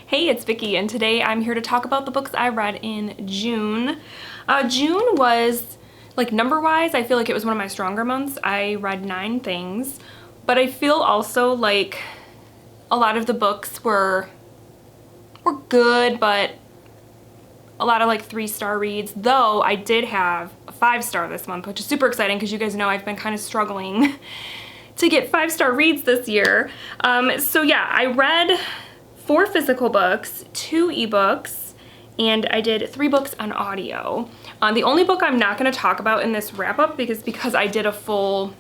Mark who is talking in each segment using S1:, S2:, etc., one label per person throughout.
S1: Hey, it's Vicky, and today I'm here to talk about the books I read in June. June was, like, number-wise, I feel like it was one of my stronger months. I read 9 things, but I feel also like a lot of the books were good, but a lot of like 3-star reads, though I did have a 5-star this month, which is super exciting because you guys know I've been kind of struggling to get 5-star reads this year. So yeah, I read 4 physical books, 2 ebooks, and I did 3 books on audio. The only book I'm not going to talk about in this wrap-up because I did a full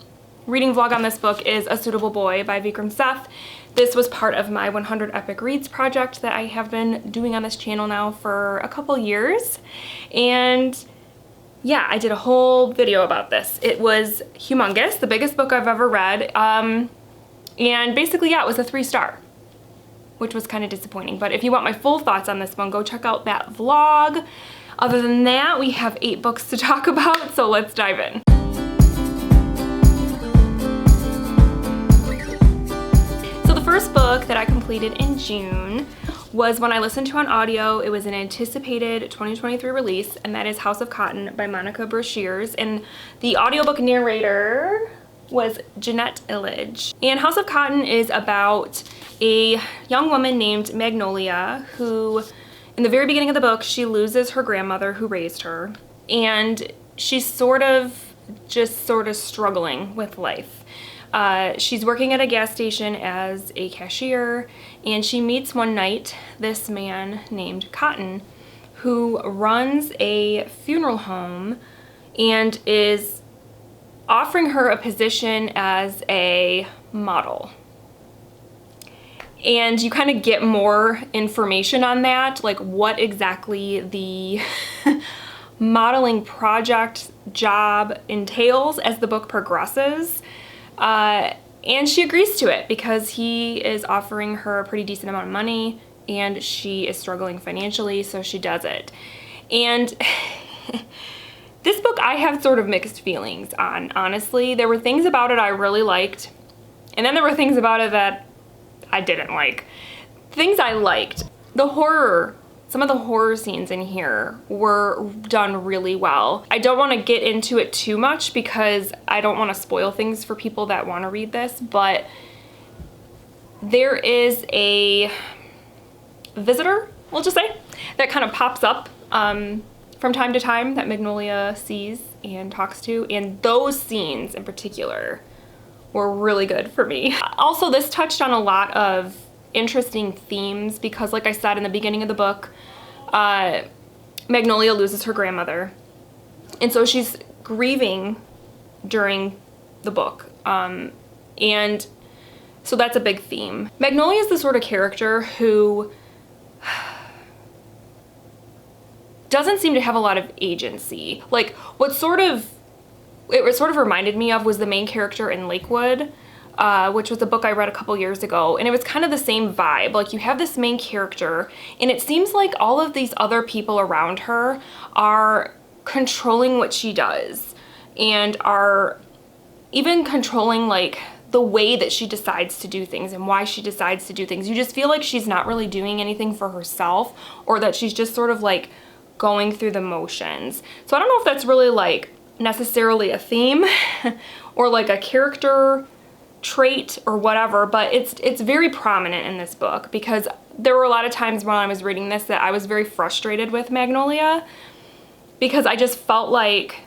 S1: reading vlog on this book is A Suitable Boy by Vikram Seth. This was part of my 100 Epic Reads project that I have been doing on this channel now for a couple years. And yeah, I did a whole video about this. It was humongous, the biggest book I've ever read. And basically, yeah, it was a 3-star, which was kind of disappointing. But if you want my full thoughts on this one, go check out that vlog. Other than that, we have 8 books to talk about, so let's dive in. First book that I completed in June was one I listened to on audio. It was an anticipated 2023 release, and that is House of Cotton by Monica Brashears, and the audiobook narrator was Jeanette Illich. And House of Cotton is about a young woman named Magnolia who, in the very beginning of the book, she loses her grandmother who raised her, and she's sort of struggling with life. She's working at a gas station as a cashier, and she meets one night this man named Cotton who runs a funeral home and is offering her a position as a model. And you kind of get more information on that, like what exactly the modeling project job entails as the book progresses. And she agrees to it because he is offering her a pretty decent amount of money and she is struggling financially, so she does it. And this book I have sort of mixed feelings on, honestly. There were things about it I really liked, and then there were things about it that I didn't like. Things I liked, some of the horror scenes in here were done really well. I don't want to get into it too much because I don't want to spoil things for people that want to read this, but there is a visitor, we'll just say, that kind of pops up from time to time that Magnolia sees and talks to, and those scenes in particular were really good for me. Also, this touched on a lot of interesting themes because, like I said in the beginning of the book, Magnolia loses her grandmother, and so she's grieving during the book, and so that's a big theme. Magnolia is the sort of character who doesn't seem to have a lot of agency. Like, it sort of reminded me of was the main character in Lakewood, which was a book I read a couple years ago, and it was kind of the same vibe. Like, you have this main character, and it seems like all of these other people around her are controlling what she does, and are even controlling, like, the way that she decides to do things and why she decides to do things. You just feel like she's not really doing anything for herself, or that she's just sort of, like, going through the motions. So I don't know if that's really, like, necessarily a theme or, like, a character trait or whatever, but it's very prominent in this book because there were a lot of times when I was reading this that I was very frustrated with Magnolia because I just felt like,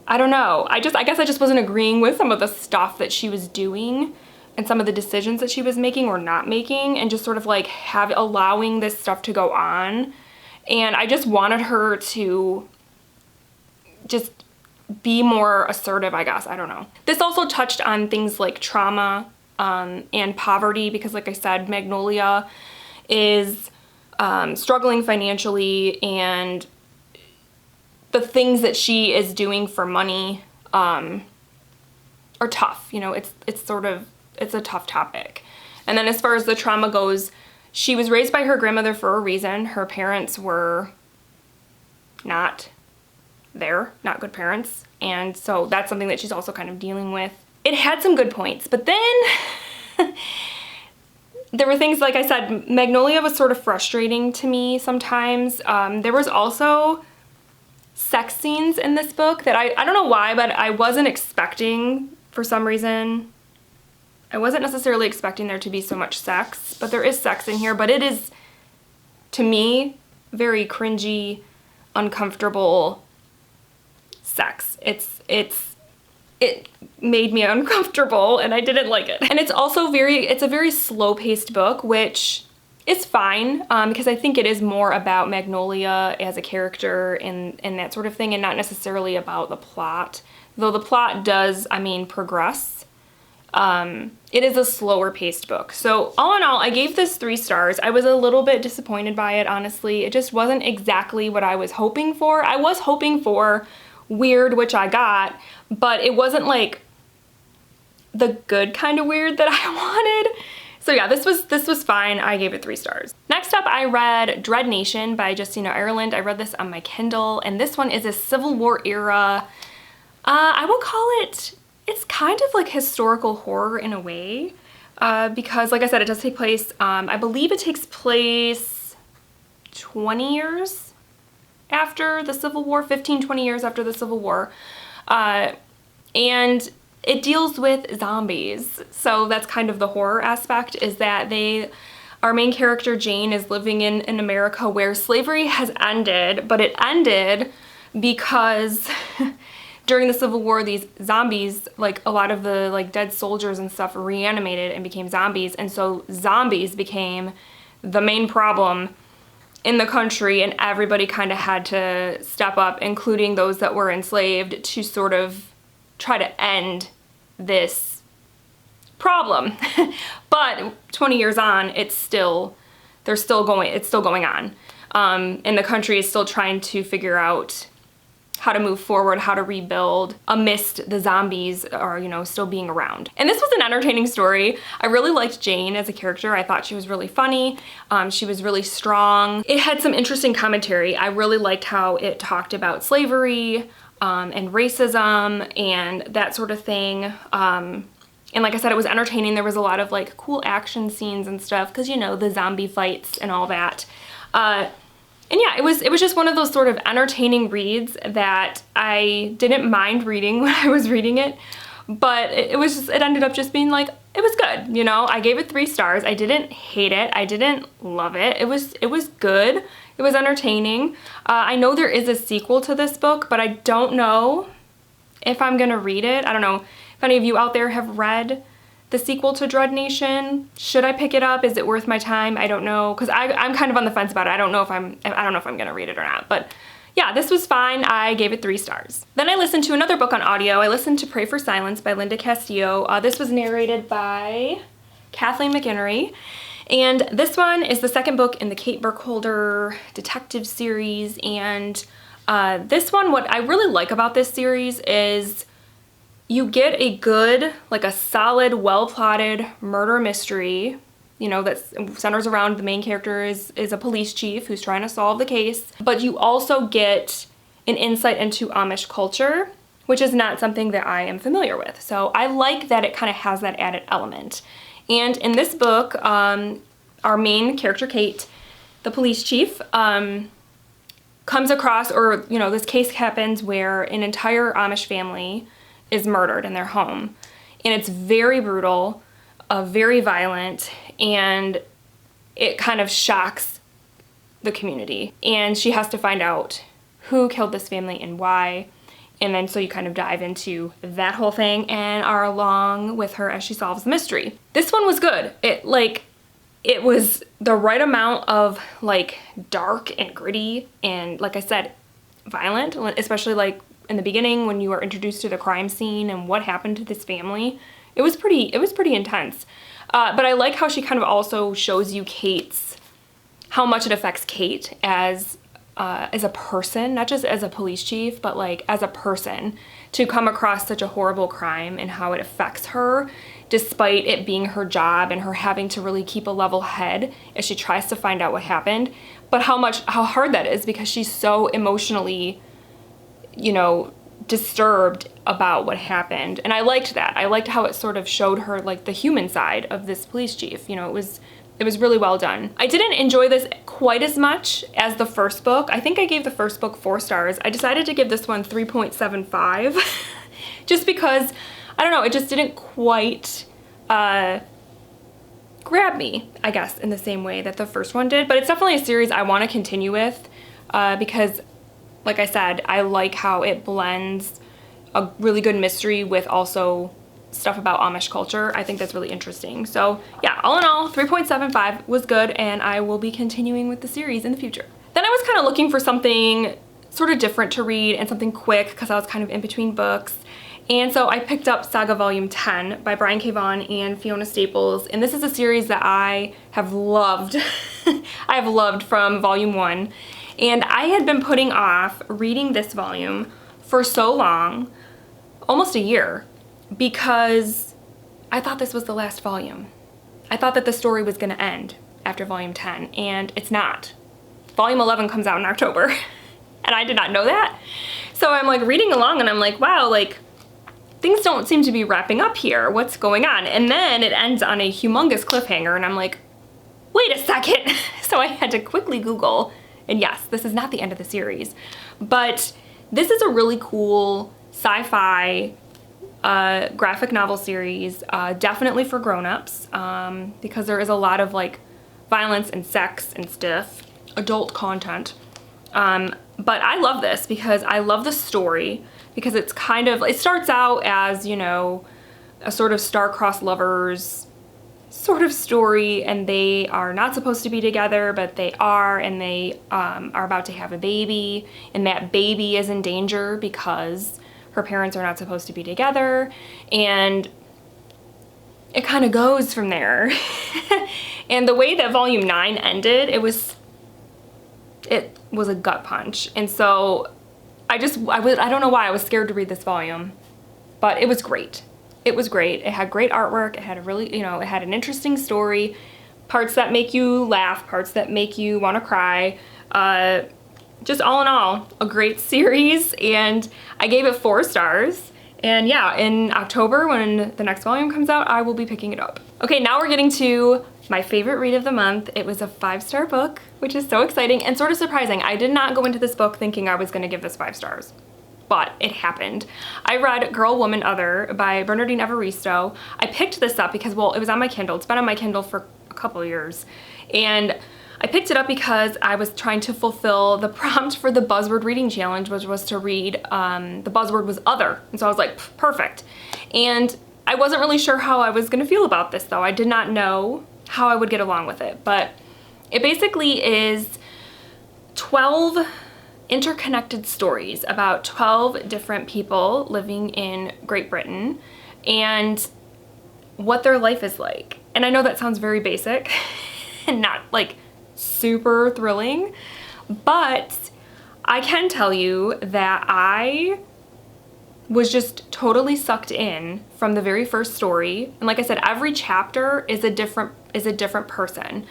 S1: I don't know, I guess I just wasn't agreeing with some of the stuff that she was doing and some of the decisions that she was making or not making, and just sort of like allowing this stuff to go on. And I just wanted her to just be more assertive, I guess. I don't know. This also touched on things like trauma and poverty because, like I said, Magnolia is struggling financially, and the things that she is doing for money are tough. You know, it's a tough topic. And then as far as the trauma goes, she was raised by her grandmother for a reason. Her parents were not good parents, and so that's something that she's also kind of dealing with. It had some good points, but then there were things, like I said, Magnolia was sort of frustrating to me sometimes. There was also sex scenes in this book that I don't know why, but I wasn't expecting for some reason. I wasn't necessarily expecting there to be so much sex, but there is sex in here, but it is, to me, very cringy, uncomfortable sex. It made me uncomfortable and I didn't like it. And it's also it's a very slow-paced book, which is fine, because I think it is more about Magnolia as a character and that sort of thing, and not necessarily about the plot. Though the plot does, I mean, progress. It is a slower paced book. So all in all, I gave this 3 stars. I was a little bit disappointed by it, honestly. It just wasn't exactly what I was hoping for. I was hoping for weird, which I got, but it wasn't like the good kind of weird that I wanted. So yeah, this was fine. I gave it 3 stars. Next up, I read Dreadnation by Justina Ireland. I read this on my Kindle, and this one is a Civil War era, I will call it, it's kind of like historical horror in a way, because like I said, it does take place, I believe it takes place 20 years after the Civil War, 15, 20 years after the Civil War, and it deals with zombies. So that's kind of the horror aspect, is that our main character Jane is living in America where slavery has ended, but it ended because during the Civil War, these zombies, like a lot of the like dead soldiers and stuff, reanimated and became zombies, and so zombies became the main problem in the country, and everybody kind of had to step up, including those that were enslaved, to sort of try to end this problem. But 20 years on, it's still going on. And the country is still trying to figure out how to move forward, how to rebuild amidst the zombies are, you know, still being around. And this was an entertaining story. I really liked Jane as a character. I thought she was really funny. She was really strong. It had some interesting commentary. I really liked how it talked about slavery and racism and that sort of thing. And like I said, it was entertaining. There was a lot of like cool action scenes and stuff, because, you know, the zombie fights and all that. And yeah, it was just one of those sort of entertaining reads that I didn't mind reading when I was reading it, but it ended up just being like, it was good, you know? I gave it 3 stars. I didn't hate it. I didn't love it. It was good. It was entertaining. I know there is a sequel to this book, but I don't know if I'm gonna read it. I don't know if any of you out there have read the sequel to Dreadnation. Should I pick it up? Is it worth my time? I don't know, because I'm kind of on the fence about it. I don't know if I'm gonna read it or not. But yeah, this was fine. I gave it 3 stars. Then I listened to another book on audio. I listened to Pray for Silence by Linda Castillo. This was narrated by Kathleen McInerney. And this one is the second book in the Kate Burkholder detective series. And this one, what I really like about this series is you get a good, like a solid, well-plotted murder mystery, you know, that centers around the main character is a police chief who's trying to solve the case. But you also get an insight into Amish culture, which is not something that I am familiar with. So I like that it kind of has that added element. And in this book, our main character, Kate, the police chief, comes across, or, you know, this case happens where an entire Amish family is murdered in their home. And it's very brutal, very violent, and it kind of shocks the community. And she has to find out who killed this family and why. And then so you kind of dive into that whole thing and are along with her as she solves the mystery. This one was good. It was the right amount of like dark and gritty and, like I said, violent, especially like in the beginning when you are introduced to the crime scene and what happened to this family. It was pretty intense. But I like how she kind of also shows you how much it affects Kate as a person, not just as a police chief, but like as a person, to come across such a horrible crime and how it affects her, despite it being her job and her having to really keep a level head as she tries to find out what happened. But how hard that is, because she's so emotionally, you know, disturbed about what happened. And I liked that. I liked how it sort of showed her like the human side of this police chief. You know, it was It was really well done. I didn't enjoy this quite as much as the first book. I think I gave the first book 4 stars. I decided to give this one 3.75 just because, I don't know, it just didn't quite grab me, I guess, in the same way that the first one did. But it's definitely a series I want to continue with because, like I said, I like how it blends a really good mystery with also stuff about Amish culture. I think that's really interesting. So yeah, all in all, 3.75 was good, and I will be continuing with the series in the future. Then I was kind of looking for something sort of different to read and something quick because I was kind of in between books. And so I picked up Saga Volume 10 by Brian K. Vaughan and Fiona Staples. And this is a series that I have loved. I have loved from Volume 1. And I had been putting off reading this volume for so long, almost a year, because I thought this was the last volume. I thought that the story was going to end after Volume 10, and it's not. Volume 11 comes out in October, and I did not know that. So I'm like reading along, and I'm like, wow, like things don't seem to be wrapping up here. What's going on? And then it ends on a humongous cliffhanger, and I'm like, wait a second. So I had to quickly Google, and yes, this is not the end of the series, but this is a really cool sci-fi graphic novel series, definitely for grown-ups, because there is a lot of like violence and sex and stuff, adult content. But I love this because I love the story, because it's kind of, it starts out as, you know, a sort of star-crossed lovers sort of story, and they are not supposed to be together, but they are, and they are about to have a baby, and that baby is in danger because her parents are not supposed to be together, and it kind of goes from there. And the way that Volume 9 ended, it was a gut punch. And so I don't know why I was scared to read this volume, but it was great. It was great. It had great artwork. It had a really, you know, it had an interesting story, parts that make you laugh, parts that make you want to cry. Just all in all, a great series, and I gave it 4 stars. And yeah, in October, when the next volume comes out, I will be picking it up. Okay, now we're getting to my favorite read of the month. It was a 5-star book, which is so exciting and sort of surprising. I did not go into this book thinking I was going to give this 5 stars, but it happened. I read Girl, Woman, Other by Bernardine Evaristo. I picked this up because, well, it was on my Kindle. It's been on my Kindle for a couple of years, and I picked it up because I was trying to fulfill the prompt for the Buzzword Reading Challenge, which was to read, the buzzword was other. And so I was like, perfect. And I wasn't really sure how I was gonna feel about this though. I did not know how I would get along with it. But it basically is 12 interconnected stories about 12 different people living in Great Britain and what their life is like. And I know that sounds very basic and not like super thrilling, but I can tell you that I was just totally sucked in from the very first story. And like I said, every chapter is a different person.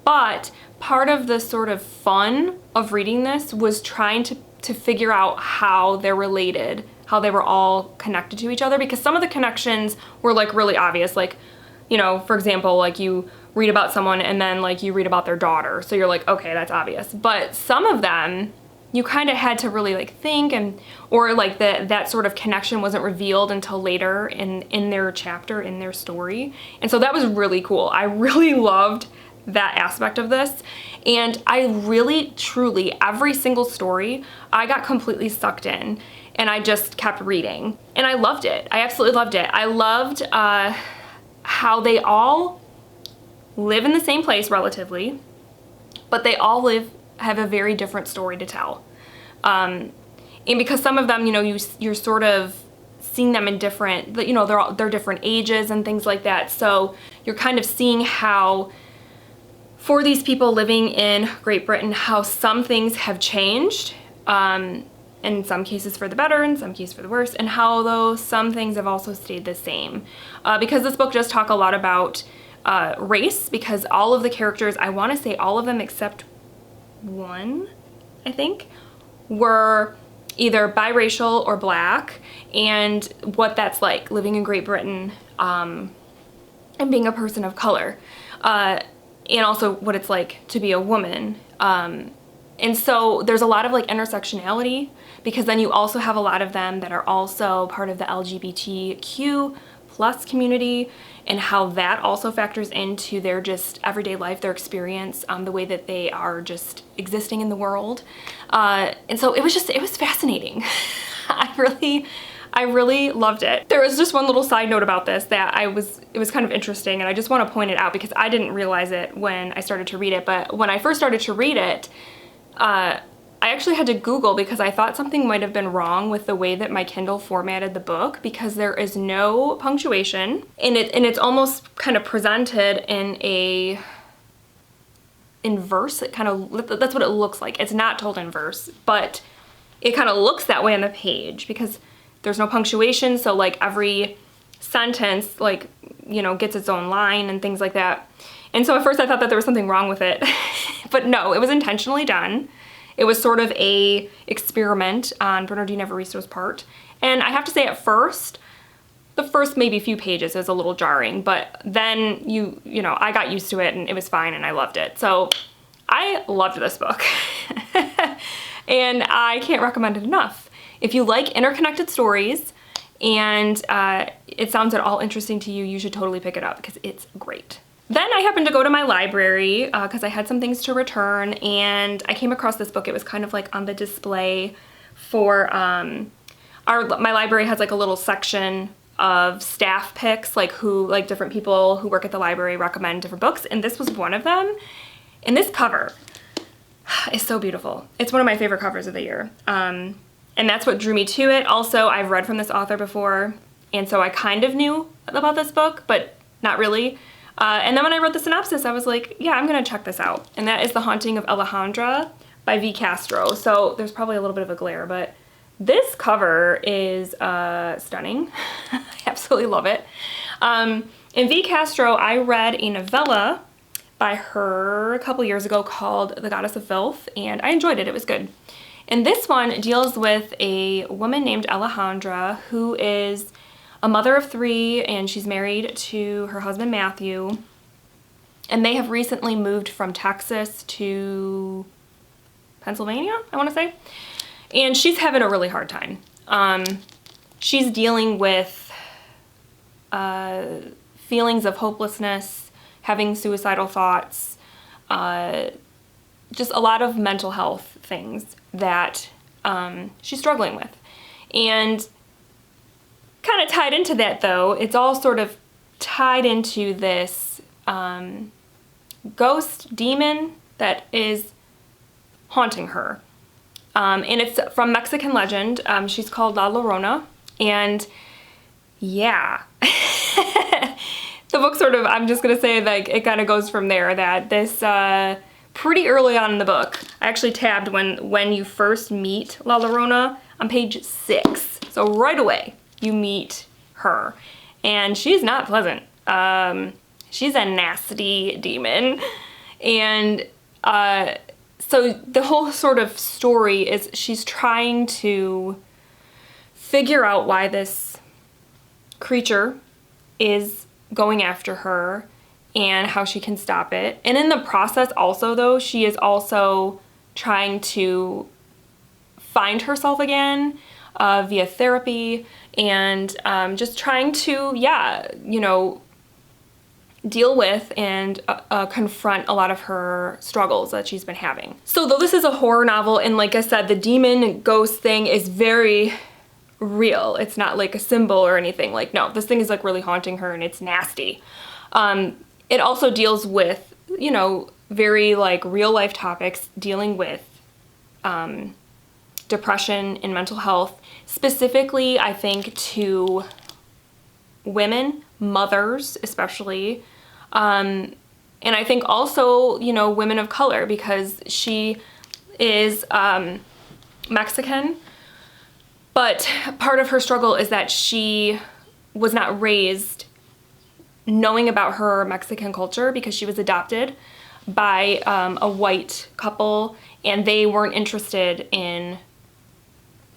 S1: But part of the sort of fun of reading this was trying to figure out how they're related, how they were all connected to each other, because some of the connections were like really obvious. Like, you know, for example, like you read about someone and then like you read about their daughter, so you're like, okay, that's obvious. But some of them you kind of had to really like think, and or like that sort of connection wasn't revealed until later in their chapter, in their story. And so that was really cool. I really loved that aspect of this, and I really truly every single story I got completely sucked in, and I just kept reading, and I loved it. I absolutely loved it. I loved how they all live in the same place relatively, but they all have a very different story to tell. And because some of them, you know, you're sort of seeing them in different, you know, they're different ages and things like that. So you're kind of seeing how, for these people living in Great Britain, how some things have changed, in some cases for the better, in some cases for the worse, and how though some things have also stayed the same. Because this book does talk a lot about race, because all of the characters, I want to say all of them except one, I think, were either biracial or black, and what that's like living in Great Britain and being a person of color. and also what it's like to be a woman. And so there's a lot of like intersectionality, because then you also have a lot of them that are also part of the LGBTQ plus community, and how that also factors into their just everyday life, their experience, the way that they are just existing in the world. And so it was fascinating. I really loved it. There was just one little side note about this that it was kind of interesting, and I just want to point it out because I didn't realize it when I started to read it. But when I first started to read it, I actually had to Google, because I thought something might have been wrong with the way that my Kindle formatted the book, because there is no punctuation, and it's almost kind of presented in verse. That's what it looks like. It's not told in verse, but it kind of looks that way on the page because there's no punctuation. So like every sentence, like, you know, gets its own line and things like that. And so at first I thought that there was something wrong with it, but no, it was intentionally done. It was sort of a experiment on Bernardine Evaristo's part. And I have to say, at first, the first maybe few pages was a little jarring, but then you know, I got used to it and it was fine and I loved it. So I loved this book and I can't recommend it enough. If you like interconnected stories and it sounds at all interesting to you, you should totally pick it up because it's great. Then I happened to go to my library because I had some things to return, and I came across this book. It was kind of like on the display for my library has like a little section of staff picks, like different people who work at the library recommend different books, and this was one of them. And this cover is so beautiful. It's one of my favorite covers of the year. And that's what drew me to it. Also, I've read from this author before, and so I kind of knew about this book, but not really. And then when I read the synopsis, I was like, yeah, I'm gonna check this out. And that is The Haunting of Alejandra by V. Castro. So there's probably a little bit of a glare, but this cover is stunning. I absolutely love it. In V. Castro, I read a novella by her a couple years ago called The Goddess of Filth, and I enjoyed it. It was good. And this one deals with a woman named Alejandra who is a mother of 3, and she's married to her husband Matthew, and they have recently moved from Texas to Pennsylvania, I want to say, and she's having a really hard time. She's dealing with feelings of hopelessness, having suicidal thoughts, just a lot of mental health things that she's struggling with. And kind of tied into that, though, it's all sort of tied into this ghost demon that is haunting her. And it's from Mexican legend. She's called La Llorona. And yeah, the book sort of, I'm just going to say, like, it kind of goes from there, that this, pretty early on in the book, I actually tabbed when you first meet La Llorona on page 6. So right away, you meet her, and she's not pleasant. She's a nasty demon, and so the whole sort of story is she's trying to figure out why this creature is going after her and how she can stop it. And in the process also, though, she is also trying to find herself again via therapy, and just trying to, you know, deal with and confront a lot of her struggles that she's been having. So though this is a horror novel, and like I said, the demon ghost thing is very real. It's not like a symbol or anything. Like, no, this thing is like really haunting her, and it's nasty. It also deals with, you know, very like real life topics dealing with depression and mental health, specifically, I think, to women, mothers especially, and I think also, you know, women of color, because she is Mexican, but part of her struggle is that she was not raised knowing about her Mexican culture, because she was adopted by a white couple, and they weren't interested in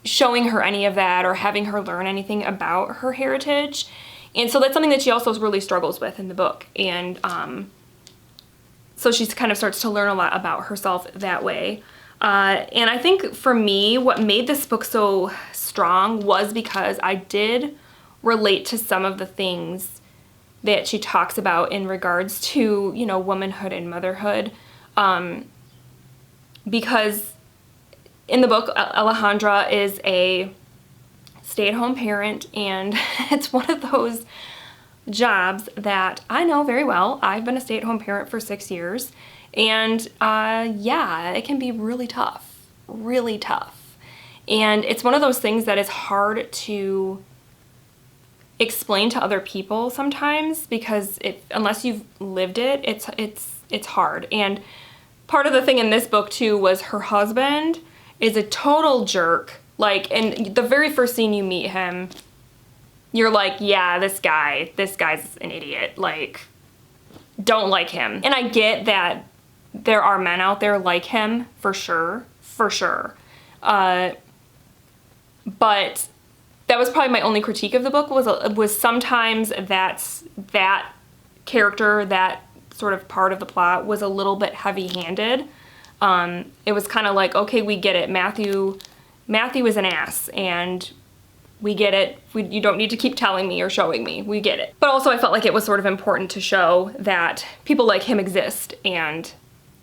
S1: showing her any of that or having her learn anything about her heritage. And so that's something that she also really struggles with in the book. And So she kind of starts to learn a lot about herself that way. And I think for me, what made this book so strong was because I did relate to some of the things that she talks about in regards to, you know, womanhood and motherhood. Because in the book, Alejandra is a stay-at-home parent, and it's one of those jobs that I know very well. I've been a stay-at-home parent for 6 years, and yeah, it can be really tough, really tough. And it's one of those things that is hard to explain to other people sometimes, because unless you've lived it, it's hard. And part of the thing in this book too was her husband is a total jerk. Like, in the very first scene you meet him, you're like, yeah, this guy's an idiot. Like, don't like him. And I get that there are men out there like him, for sure. But that was probably my only critique of the book, was sometimes that character, that sort of part of the plot was a little bit heavy-handed. It was kind of like, okay, we get it. Matthew is an ass, and we get it. You don't need to keep telling me or showing me. We get it. But also I felt like it was sort of important to show that people like him exist, and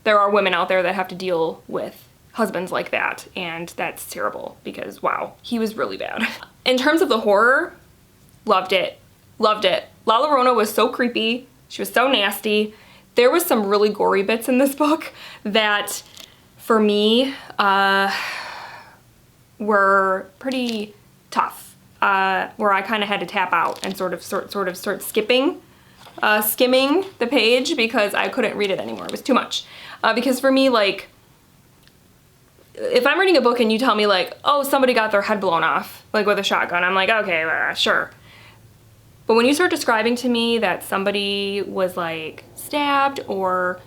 S1: there are women out there that have to deal with husbands like that, and that's terrible because, wow, he was really bad. In terms of the horror, loved it. Loved it. La Llorona was so creepy. She was so nasty. There was some really gory bits in this book that, for me, were pretty tough, where I kind of had to tap out and sort of start skimming the page because I couldn't read it anymore. It was too much. Because for me, like, if I'm reading a book and you tell me, like, oh, somebody got their head blown off, like, with a shotgun, I'm like, okay, sure. But when you start describing to me that somebody was, like, stabbed or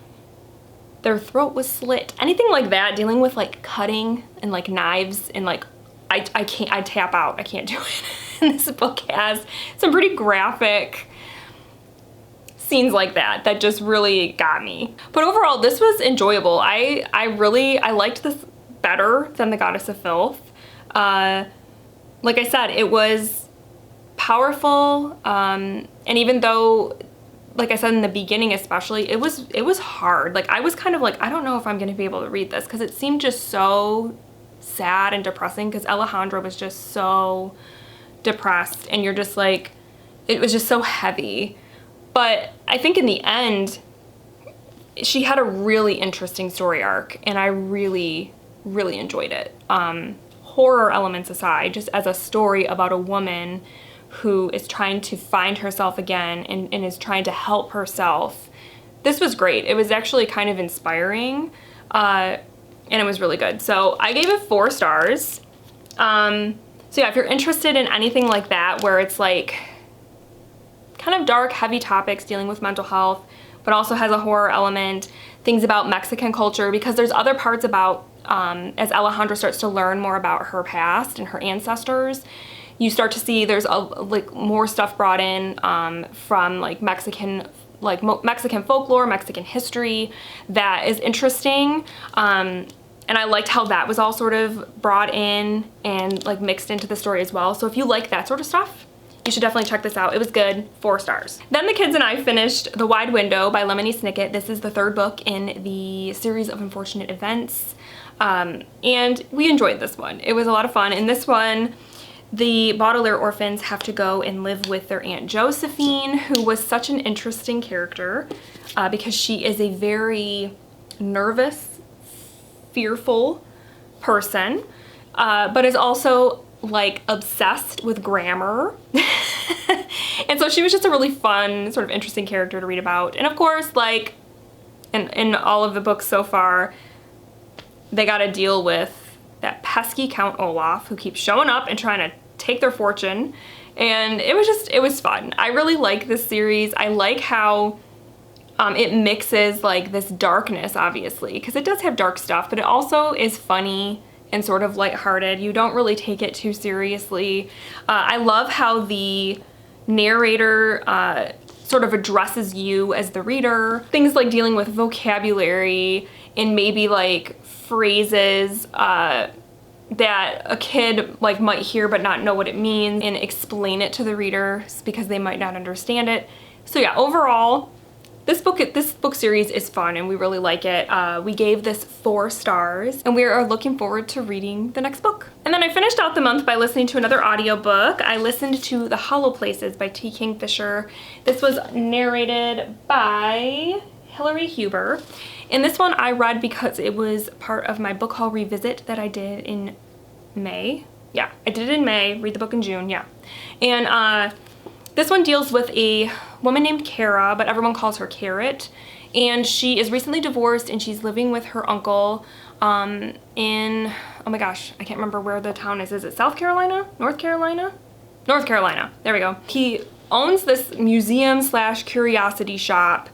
S1: their throat was slit, anything like that, dealing with, like, cutting and, like, knives and, like, I tap out. I can't do it. And this book has some pretty graphic scenes like that just really got me. But overall, this was enjoyable. I liked this better than The Goddess of Filth. Like I said, it was powerful, and even though, like I said in the beginning especially, it was hard. Like, I was kind of like, I don't know if I'm gonna be able to read this, because it seemed just so sad and depressing, because Alejandra was just so depressed, and you're just like, it was just so heavy. But I think in the end, she had a really interesting story arc, and I really enjoyed it. Horror elements aside, just as a story about a woman who is trying to find herself again and is trying to help herself. This was great. It was actually kind of inspiring, and it was really good. So I gave it 4 stars. So yeah, if you're interested in anything like that, where it's like kind of dark, heavy topics dealing with mental health, but also has a horror element, things about Mexican culture, because there's other parts about, as Alejandra starts to learn more about her past and her ancestors, you start to see there's like more stuff brought in from like Mexican folklore, Mexican history that is interesting. And I liked how that was all sort of brought in and like mixed into the story as well. So if you like that sort of stuff, you should definitely check this out. It was good. 4 stars. Then the kids and I finished The Wide Window by Lemony Snicket. This is the 3rd book in the series of unfortunate events. And we enjoyed this one. It was a lot of fun. In this one, the Baudelaire orphans have to go and live with their Aunt Josephine, who was such an interesting character because she is a very nervous, fearful person, but is also like obsessed with grammar. And so she was just a really fun, sort of interesting character to read about. And of course, like in all of the books so far, they got to deal with that pesky Count Olaf who keeps showing up and trying to take their fortune. And it was fun. I really like this series. I like how it mixes like this darkness, obviously, because it does have dark stuff, but it also is funny and sort of lighthearted. You don't really take it too seriously. I love how the narrator sort of addresses you as the reader. Things like dealing with vocabulary and maybe like phrases that a kid like might hear but not know what it means, and explain it to the reader because they might not understand it. So yeah, overall, this book series is fun and we really like it. We gave this 4 stars and we are looking forward to reading the next book. And then I finished out the month by listening to another audiobook. I listened to The Hollow Places by T. Kingfisher. This was narrated by Hillary Huber. And this one I read because it was part of my book haul revisit that I did in May. Yeah, I did it in May, read the book in June, yeah. And this one deals with a woman named Kara, but everyone calls her Carrot. And she is recently divorced and she's living with her uncle in, oh my gosh, I can't remember where the town is. Is it South Carolina? North Carolina? North Carolina, there we go. He owns this museum slash curiosity shop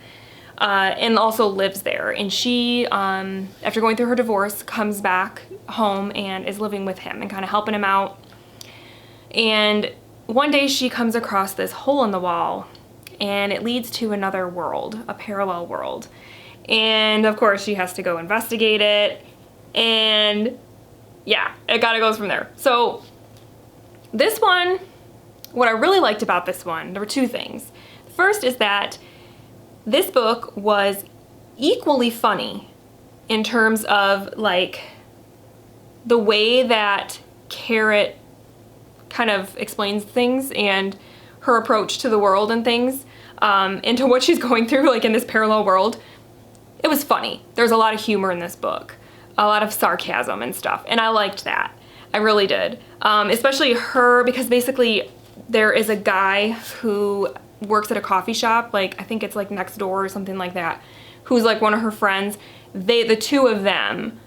S1: and also lives there. And she, after going through her divorce, comes back home and is living with him and kind of helping him out. And one day she comes across this hole in the wall and it leads to another world, a parallel world. And of course she has to go investigate it, and yeah, it kind of goes from there. So this one, what I really liked about this one, there were 2 things. First is that this book was equally funny in terms of like the way that Carrot kind of explains things and her approach to the world and things, and to what she's going through like in this parallel world. It was funny. There's a lot of humor in this book, a lot of sarcasm and stuff, and I liked that. I really did. Especially her, because basically there is a guy who works at a coffee shop, like I think it's like next door or something like that, who's like one of her friends. The 2 of them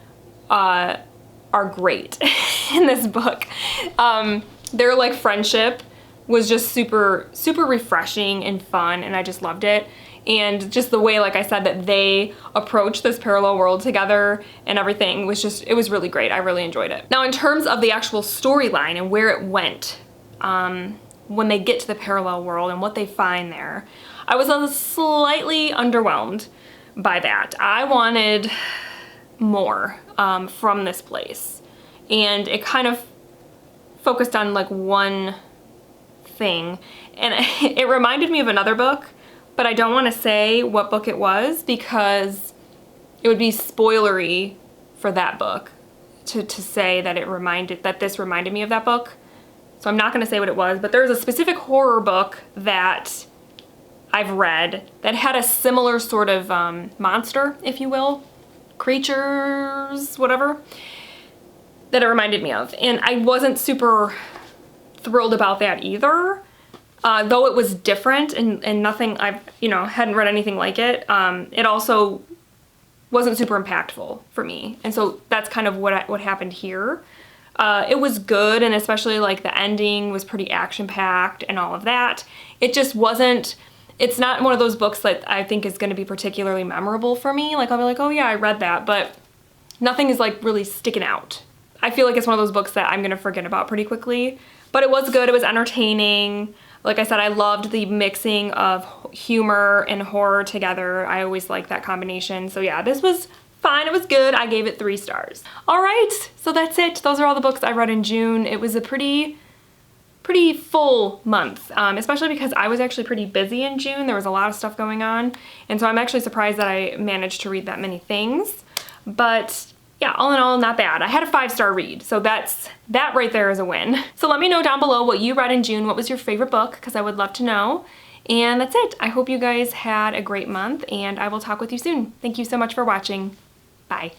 S1: are great in this book. Their like friendship was just super refreshing and fun, and I just loved it. And just the way, like I said, that they approach this parallel world together and everything was just, it was really great. I really enjoyed it. Now in terms of the actual storyline and where it went, when they get to the parallel world and what they find there, I was slightly underwhelmed by that. I wanted more from this place, and it kind of focused on like one thing, and it reminded me of another book, but I don't want to say what book it was because it would be spoilery for that book to say that this reminded me of that book. So I'm not going to say what it was, but there's a specific horror book that I've read that had a similar sort of monster, if you will, creatures, whatever, that it reminded me of. And I wasn't super thrilled about that either, though it was different and nothing, hadn't read anything like it. It also wasn't super impactful for me. And so that's kind of what happened here. It was good, and especially like the ending was pretty action-packed and all of that. It just wasn't, it's not one of those books that I think is going to be particularly memorable for me. Like I'll be like, oh yeah, I read that, but nothing is like really sticking out. I feel like it's one of those books that I'm going to forget about pretty quickly. But it was good, it was entertaining. Like I said, I loved the mixing of humor and horror together. I always like that combination. So yeah, this was fine, it was good. I gave it 3 stars. All right, so that's it. Those are all the books I read in June. It was a pretty full month, especially because I was actually pretty busy in June. There was a lot of stuff going on. And so I'm actually surprised that I managed to read that many things. But yeah, all in all, not bad. I had a 5-star read, so that right there is a win. So let me know down below what you read in June. What was your favorite book? Because I would love to know. And that's it. I hope you guys had a great month, and I will talk with you soon. Thank you so much for watching. Bye.